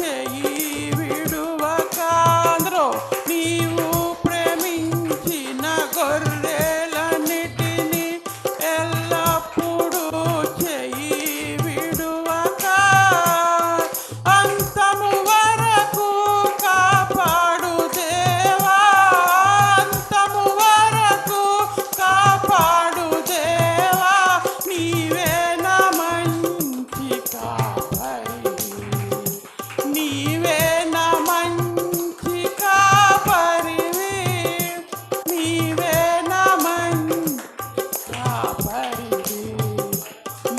చెయ్యి విడువకాంద్రో నీవు ప్రేమించిన గొర్రెలన్నిటిని ఎల్లప్పుడూ చెయ్యి విడువక అంతము వరకు కాపాడు దేవా, అంతము వరకు కాపాడు దేవా, నీవే నా మంచి కాపరివి, నీవే నా మంచి కాపరివి, నీవే నా మంచి కాపరివి,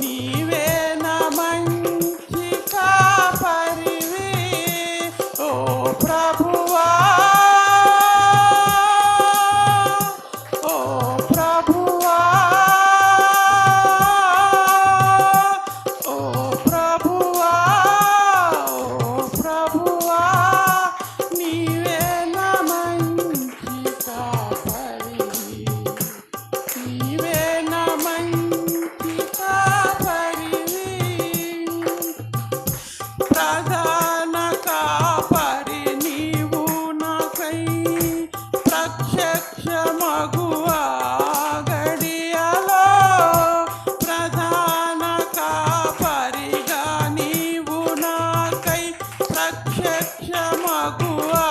నీవే నా మంచి కాపరివి. ఓ ప్రభువా, ఓ ప్రభువా, ఓ ప్రభువా, ఓ ప్రభువా, నీవే నా మంచి కాపరివి, నీవే నా మంచి కాపరివి. ప్రధాన కాపరి నీవు నాకై ప్రత్యక్షమగువా గడియలో, ప్రధాన కాపరిగా నీవు నాకై ప్రత్యక్షమగువా